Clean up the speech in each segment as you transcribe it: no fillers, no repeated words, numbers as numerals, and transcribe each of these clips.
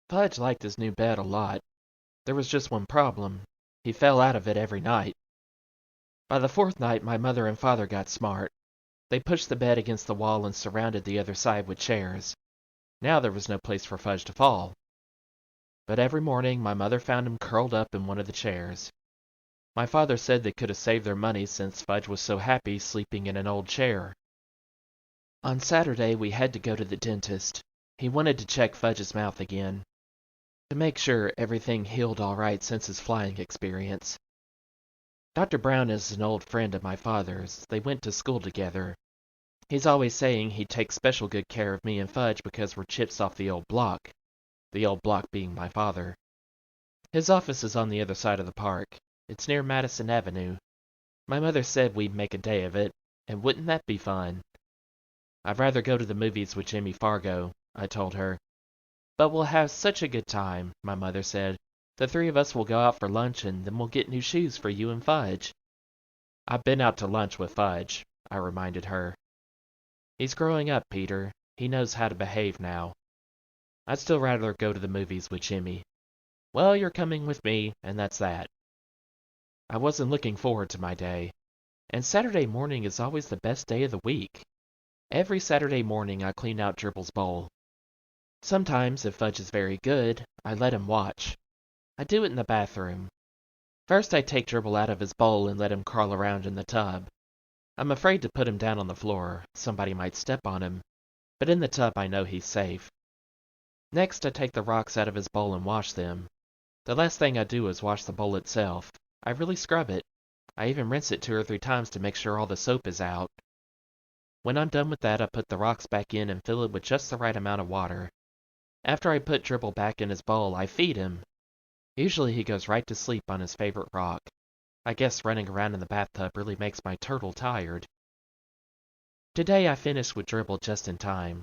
Fudge liked his new bed a lot. There was just one problem. He fell out of it every night. By the fourth night, my mother and father got smart. They pushed the bed against the wall and surrounded the other side with chairs. Now there was no place for Fudge to fall. But every morning my mother found him curled up in one of the chairs. My father said they could have saved their money since Fudge was so happy sleeping in an old chair. On Saturday we had to go to the dentist. He wanted to check Fudge's mouth again, to make sure everything healed all right since his flying experience. Dr. Brown is an old friend of my father's. They went to school together. He's always saying he'd take special good care of me and Fudge because we're chips off the old block being my father. His office is on the other side of the park. It's near Madison Avenue. My mother said we'd make a day of it, and wouldn't that be fun? I'd rather go to the movies with Jimmy Fargo, I told her. But we'll have such a good time, my mother said. The three of us will go out for lunch and then we'll get new shoes for you and Fudge. I've been out to lunch with Fudge, I reminded her. He's growing up, Peter. He knows how to behave now. I'd still rather go to the movies with Jimmy. Well, you're coming with me, and that's that. I wasn't looking forward to my day. And Saturday morning is always the best day of the week. Every Saturday morning I clean out Dribble's bowl. Sometimes, if Fudge is very good, I let him watch. I do it in the bathroom. First I take Dribble out of his bowl and let him crawl around in the tub. I'm afraid to put him down on the floor. Somebody might step on him. But in the tub I know he's safe. Next I take the rocks out of his bowl and wash them. The last thing I do is wash the bowl itself. I really scrub it. I even rinse it 2 or 3 times to make sure all the soap is out. When I'm done with that, I put the rocks back in and fill it with just the right amount of water. After I put Dribble back in his bowl, I feed him. Usually he goes right to sleep on his favorite rock. I guess running around in the bathtub really makes my turtle tired. Today I finished with Dribble just in time.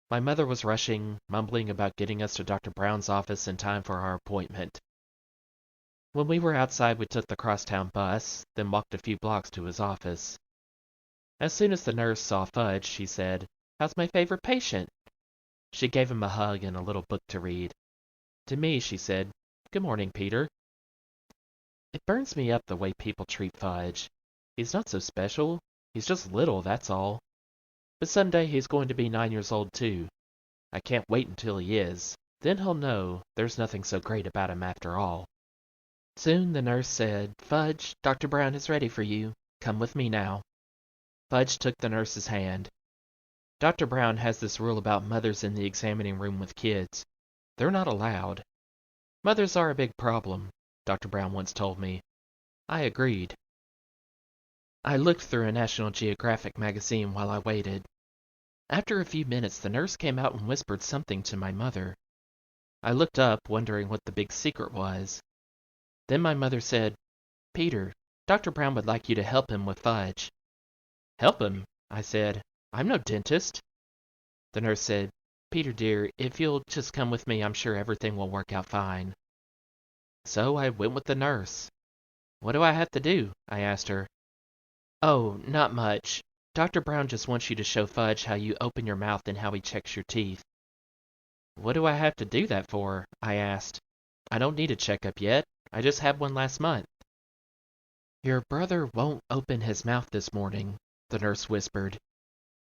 My mother was rushing, mumbling about getting us to Dr. Brown's office in time for our appointment. When we were outside, we took the crosstown bus, then walked a few blocks to his office. As soon as the nurse saw Fudge, she said, "How's my favorite patient?" She gave him a hug and a little book to read. To me, she said, "Good morning, Peter." It burns me up the way people treat Fudge. He's not so special. He's just little, that's all. But someday he's going to be 9 years old, too. I can't wait until he is. Then he'll know there's nothing so great about him after all. Soon the nurse said, "Fudge, Dr. Brown is ready for you. Come with me now." Fudge took the nurse's hand. Dr. Brown has this rule about mothers in the examining room with kids. They're not allowed. Mothers are a big problem, Dr. Brown once told me. I agreed. I looked through a National Geographic magazine while I waited. After a few minutes, the nurse came out and whispered something to my mother. I looked up, wondering what the big secret was. Then my mother said, "Peter, Dr. Brown would like you to help him with Fudge." "Help him?" I said. "I'm no dentist." The nurse said, "Peter dear, if you'll just come with me, I'm sure everything will work out fine." So I went with the nurse. "What do I have to do?" I asked her. "Oh, not much. Dr. Brown just wants you to show Fudge how you open your mouth and how he checks your teeth." "What do I have to do that for?" I asked. "I don't need a checkup yet. I just had one last month." "Your brother won't open his mouth this morning," the nurse whispered.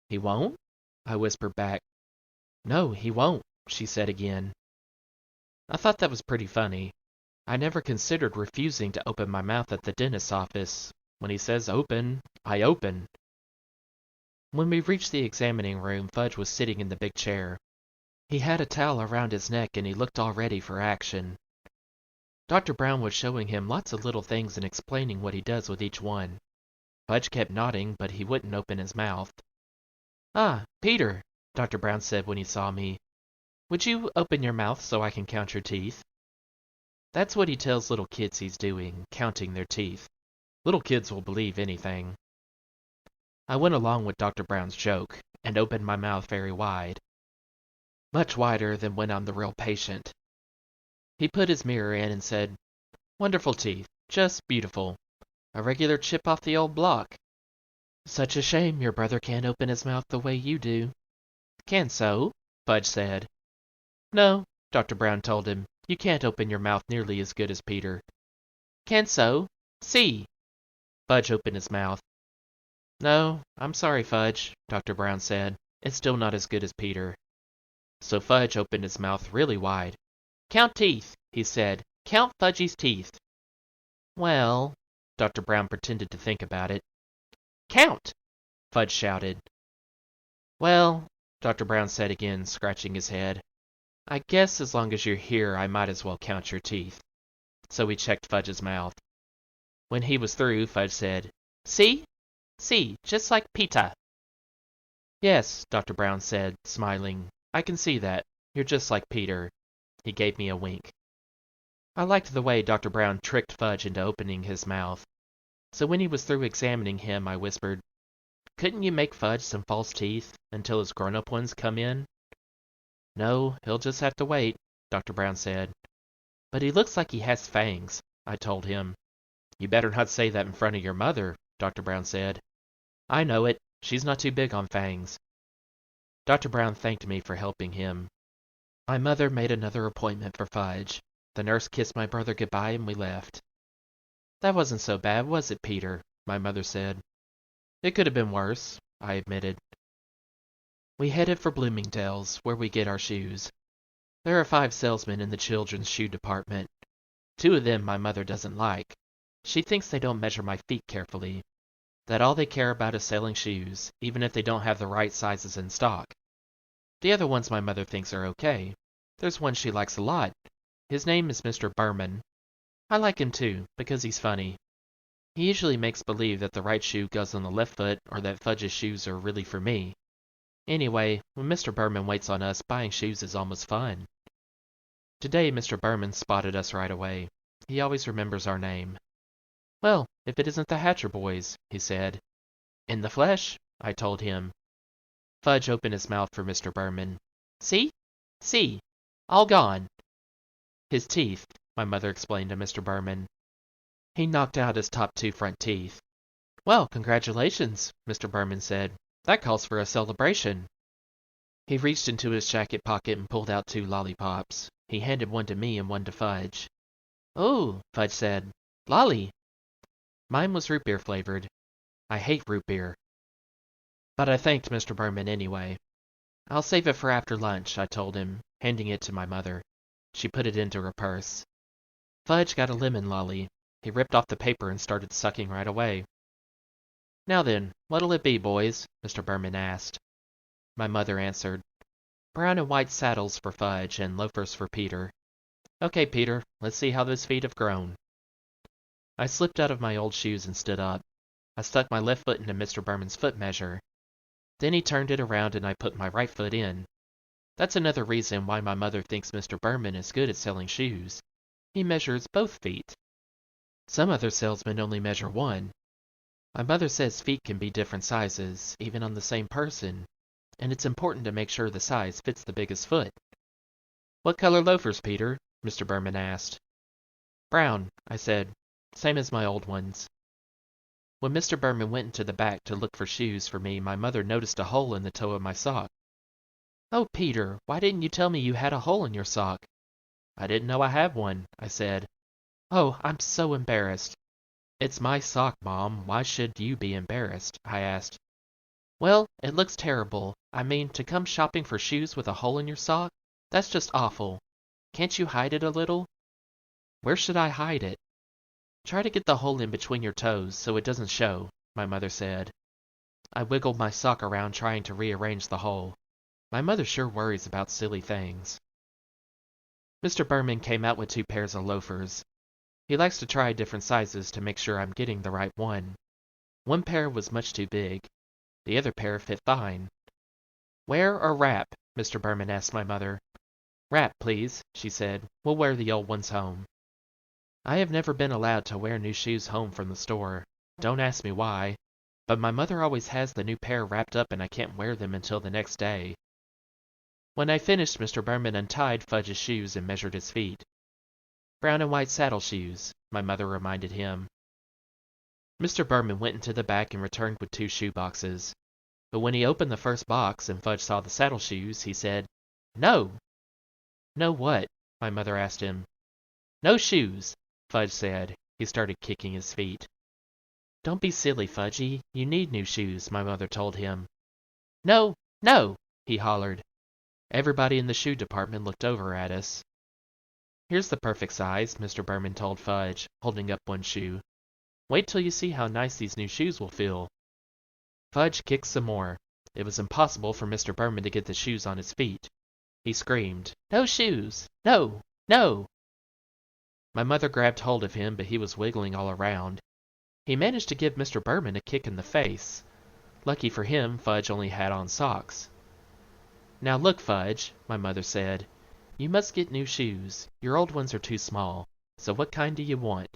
"He won't?" I whispered back. "No, he won't," she said again. I thought that was pretty funny. I never considered refusing to open my mouth at the dentist's office. When he says open, I open. When we reached the examining room, Fudge was sitting in the big chair. He had a towel around his neck and he looked all ready for action. Dr. Brown was showing him lots of little things and explaining what he does with each one. Fudge kept nodding, but he wouldn't open his mouth. "Ah, Peter," Dr. Brown said when he saw me. "Would you open your mouth so I can count your teeth?" That's what he tells little kids he's doing, counting their teeth. Little kids will believe anything. I went along with Dr. Brown's joke and opened my mouth very wide. Much wider than when I'm the real patient. He put his mirror in and said, "Wonderful teeth, just beautiful. A regular chip off the old block. Such a shame your brother can't open his mouth the way you do." "Can so?" Fudge said. "No, Dr. Brown told him. You can't open your mouth nearly as good as Peter. Can't so? See. Fudge opened his mouth. No, I'm sorry, Fudge, Dr. Brown said. It's still not as good as Peter. So Fudge opened his mouth really wide. Count teeth, he said. Count Fudgy's teeth. Well, Dr. Brown pretended to think about it. Count, Fudge shouted. Well, Dr. Brown said again, scratching his head. I guess as long as you're here, I might as well count your teeth. So he checked Fudge's mouth. When he was through, Fudge said, See? See, just like Peter. Yes, Dr. Brown said, smiling. I can see that. You're just like Peter. He gave me a wink. I liked the way Dr. Brown tricked Fudge into opening his mouth. So when he was through examining him, I whispered, Couldn't you make Fudge some false teeth until his grown-up ones come in? No, he'll just have to wait, Dr. Brown said. But he looks like he has fangs, I told him. You better not say that in front of your mother, Dr. Brown said. I know it. She's not too big on fangs. Dr. Brown thanked me for helping him. My mother made another appointment for Fudge. The nurse kissed my brother goodbye and we left. That wasn't so bad, was it, Peter? My mother said. It could have been worse, I admitted. We headed for Bloomingdale's, where we get our shoes. There are 5 salesmen in the children's shoe department. 2 of them my mother doesn't like. She thinks they don't measure my feet carefully. That all they care about is selling shoes, even if they don't have the right sizes in stock. The other ones my mother thinks are okay. There's one she likes a lot. His name is Mr. Berman. I like him too, because he's funny. He usually makes believe that the right shoe goes on the left foot or that Fudge's shoes are really for me. Anyway, when Mr. Berman waits on us, buying shoes is almost fun. Today Mr. Berman spotted us right away. He always remembers our name. Well, if it isn't the Hatcher boys, he said. In the flesh, I told him. Fudge opened his mouth for Mr. Berman. See? See. All gone. His teeth, my mother explained to Mr. Berman. He knocked out his top 2 front teeth. Well, congratulations, Mr. Berman said. That calls for a celebration. He reached into his jacket pocket and pulled out 2 lollipops. He handed one to me and one to Fudge. Oh, Fudge said. Lolly. Mine was root beer flavored. I hate root beer. But I thanked Mr. Berman anyway. I'll save it for after lunch, I told him, handing it to my mother. She put it into her purse. Fudge got a lemon lolly. He ripped off the paper and started sucking right away. Now then, what'll it be, boys? Mr. Berman asked. My mother answered, Brown and white saddles for Fudge and loafers for Peter. Okay, Peter, let's see how those feet have grown. I slipped out of my old shoes and stood up. I stuck my left foot into Mr. Berman's foot measure. Then he turned it around and I put my right foot in. That's another reason why my mother thinks Mr. Berman is good at selling shoes. He measures both feet. Some other salesmen only measure one. My mother says feet can be different sizes, even on the same person, and it's important to make sure the size fits the biggest foot. What color loafers, Peter? Mr. Berman asked. Brown, I said. Same as my old ones. When Mr. Berman went into the back to look for shoes for me, my mother noticed a hole in the toe of my sock. Oh, Peter, why didn't you tell me you had a hole in your sock? I didn't know I had one, I said. Oh, I'm so embarrassed. It's my sock, Mom. Why should you be embarrassed? I asked. Well, it looks terrible. I mean, to come shopping for shoes with a hole in your sock? That's just awful. Can't you hide it a little? Where should I hide it? Try to get the hole in between your toes so it doesn't show, my mother said. I wiggled my sock around trying to rearrange the hole. My mother sure worries about silly things. Mr. Berman came out with 2 pairs of loafers. He likes to try different sizes to make sure I'm getting the right one. One pair was much too big. The other pair fit fine. Wear or wrap? Mr. Berman asked my mother. Wrap, please, she said. We'll wear the old ones home. I have never been allowed to wear new shoes home from the store. Don't ask me why. But my mother always has the new pair wrapped up and I can't wear them until the next day. When I finished, Mr. Berman untied Fudge's shoes and measured his feet. Brown and white saddle shoes, my mother reminded him. Mr. Berman went into the back and returned with 2 shoe boxes. But when he opened the first box and Fudge saw the saddle shoes, he said, No! No what? My mother asked him. No shoes, Fudge said. He started kicking his feet. Don't be silly, Fudgy. You need new shoes, my mother told him. No, no, he hollered. Everybody in the shoe department looked over at us. Here's the perfect size, Mr. Berman told Fudge, holding up one shoe. Wait till you see how nice these new shoes will feel. Fudge kicked some more. It was impossible for Mr. Berman to get the shoes on his feet. He screamed, No shoes! No! No! My mother grabbed hold of him, but he was wiggling all around. He managed to give Mr. Berman a kick in the face. Lucky for him, Fudge only had on socks. Now look, Fudge, my mother said. You must get new shoes. Your old ones are too small. So what kind do you want?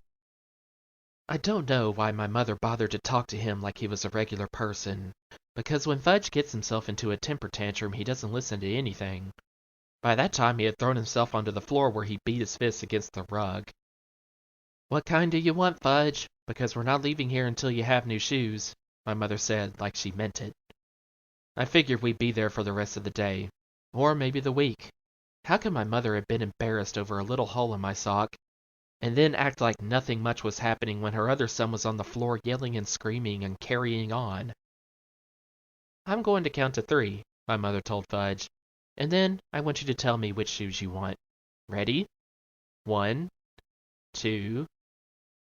I don't know why my mother bothered to talk to him like he was a regular person, because when Fudge gets himself into a temper tantrum, he doesn't listen to anything. By that time, he had thrown himself onto the floor where he beat his fists against the rug. What kind do you want, Fudge? Because we're not leaving here until you have new shoes, my mother said like she meant it. I figured we'd be there for the rest of the day, or maybe the week. How could my mother have been embarrassed over a little hole in my sock, and then act like nothing much was happening when her other son was on the floor yelling and screaming and carrying on? I'm going to count to 3, my mother told Fudge, and then I want you to tell me which shoes you want. Ready? 1, 2,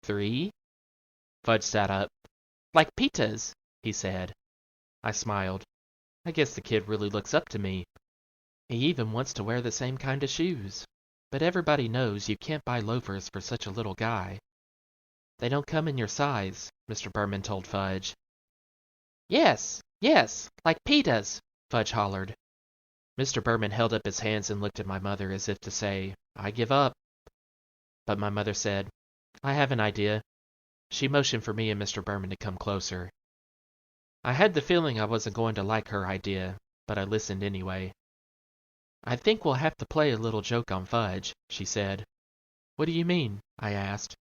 3. Fudge sat up. Like pitas, he said. I smiled. I guess the kid really looks up to me. He even wants to wear the same kind of shoes. But everybody knows you can't buy loafers for such a little guy. They don't come in your size, Mr. Berman told Fudge. Yes, like pitas, Fudge hollered. Mr. Berman held up his hands and looked at my mother as if to say, I give up. But my mother said, I have an idea. She motioned for me and Mr. Berman to come closer. I had the feeling I wasn't going to like her idea, but I listened anyway. I think we'll have to play a little joke on Fudge, she said. What do you mean? I asked.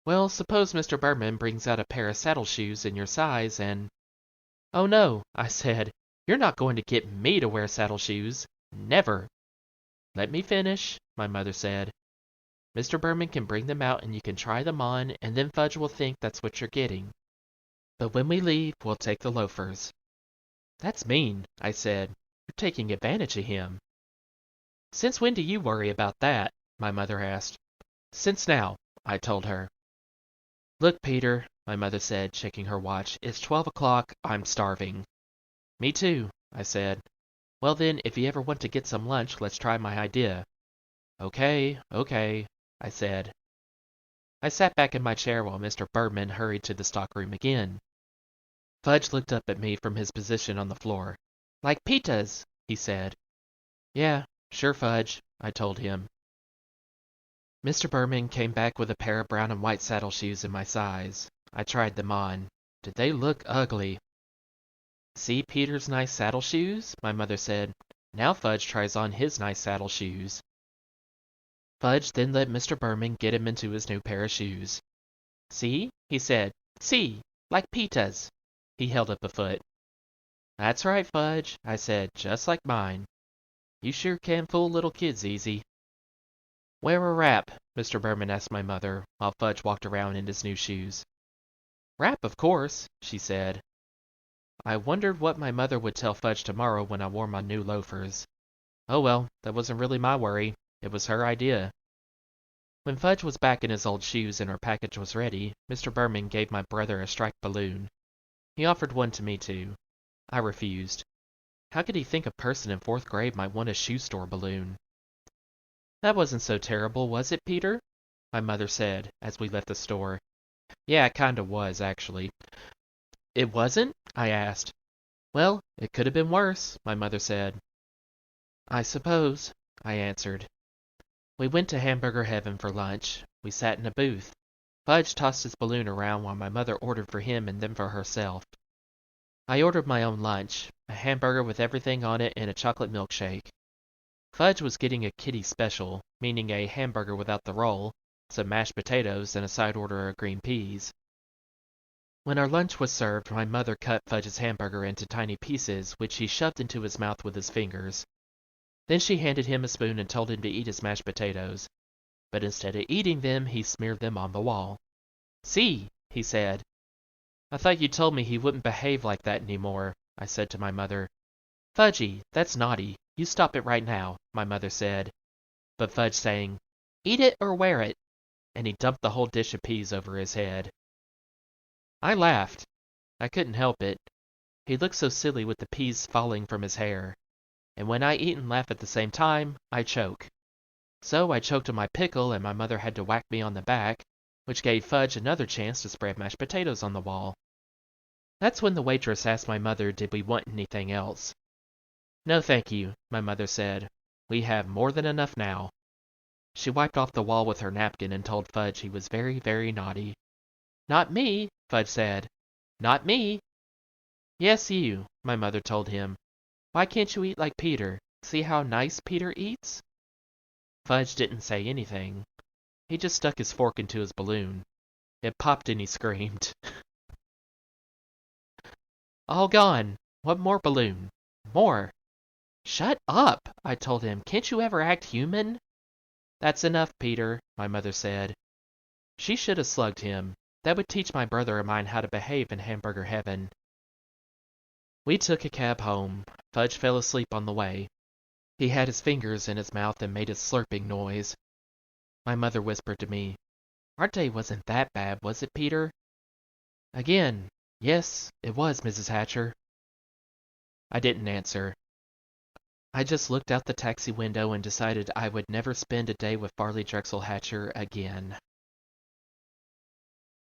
Well, suppose Mr. Berman brings out a pair of saddle shoes in your size and... Oh no, I said. You're not going to get me to wear saddle shoes. Never. Let me finish, my mother said. Mr. Berman can bring them out and you can try them on, and then Fudge will think that's what you're getting. But when we leave, we'll take the loafers. That's mean, I said. You're taking advantage of him. Since when do you worry about that? My mother asked. Since now, I told her. Look, Peter, my mother said, checking her watch. It's 12 o'clock. I'm starving. Me too, I said. Well then, if you ever want to get some lunch, let's try my idea. Okay, I said. I sat back in my chair while Mr. Berman hurried to the stockroom again. Fudge looked up at me from his position on the floor. Like pitas, he said. Yeah, sure, Fudge, I told him. Mr. Berman came back with a pair of brown and white saddle shoes in my size. I tried them on. Did they look ugly? See Peter's nice saddle shoes? My mother said. Now Fudge tries on his nice saddle shoes. Fudge then let Mr. Berman get him into his new pair of shoes. See? He said. See? Like pitas. He held up a foot. That's right, Fudge, I said, just like mine. You sure can fool little kids easy. Wear a wrap? Mr. Berman asked my mother, while Fudge walked around in his new shoes. Wrap, of course, she said. I wondered what my mother would tell Fudge tomorrow when I wore my new loafers. Oh well, that wasn't really my worry. It was her idea. When Fudge was back in his old shoes and our package was ready, Mr. Berman gave my brother a striped balloon. He offered one to me too. I refused. How could he think a person in 4th grade might want a shoe store balloon? That wasn't so terrible, was it, Peter? My mother said, as we left the store. Yeah, it kinda was, actually. It wasn't? I asked. Well, it could have been worse, my mother said. I suppose, I answered. We went to Hamburger Heaven for lunch. We sat in a booth. Fudge tossed his balloon around while my mother ordered for him and then for herself. I ordered my own lunch, a hamburger with everything on it and a chocolate milkshake. Fudge was getting a kiddie special, meaning a hamburger without the roll, some mashed potatoes, and a side order of green peas. When our lunch was served, my mother cut Fudge's hamburger into tiny pieces, which he shoved into his mouth with his fingers. Then she handed him a spoon and told him to eat his mashed potatoes. But instead of eating them, he smeared them on the wall. "See," he said. "I thought you told me he wouldn't behave like that any more," I said to my mother. "Fudgy, that's naughty. You stop it right now," my mother said. But Fudge sang, "Eat it or wear it," and he dumped the whole dish of peas over his head. I laughed. I couldn't help it. He looked so silly with the peas falling from his hair. And when I eat and laugh at the same time, I choke. So I choked on my pickle, and my mother had to whack me on the back, which gave Fudge another chance to spread mashed potatoes on the wall. That's when the waitress asked my mother did we want anything else. "No, thank you," my mother said. "We have more than enough now." She wiped off the wall with her napkin and told Fudge he was very, very naughty. "Not me," Fudge said. "Not me." "Yes, you," my mother told him. "Why can't you eat like Peter? See how nice Peter eats?" Fudge didn't say anything. He just stuck his fork into his balloon. It popped and he screamed. "All gone. What more balloon? More." "Shut up," I told him. "Can't you ever act human?" "That's enough, Peter," my mother said. She should have slugged him. That would teach my brother of mine how to behave in hamburger heaven. We took a cab home. Fudge fell asleep on the way. He had his fingers in his mouth and made a slurping noise. My mother whispered to me, "Our day wasn't that bad, was it, Peter?" Again, "Yes, it was, Mrs. Hatcher." I didn't answer. I just looked out the taxi window and decided I would never spend a day with Farley Drexel Hatcher again.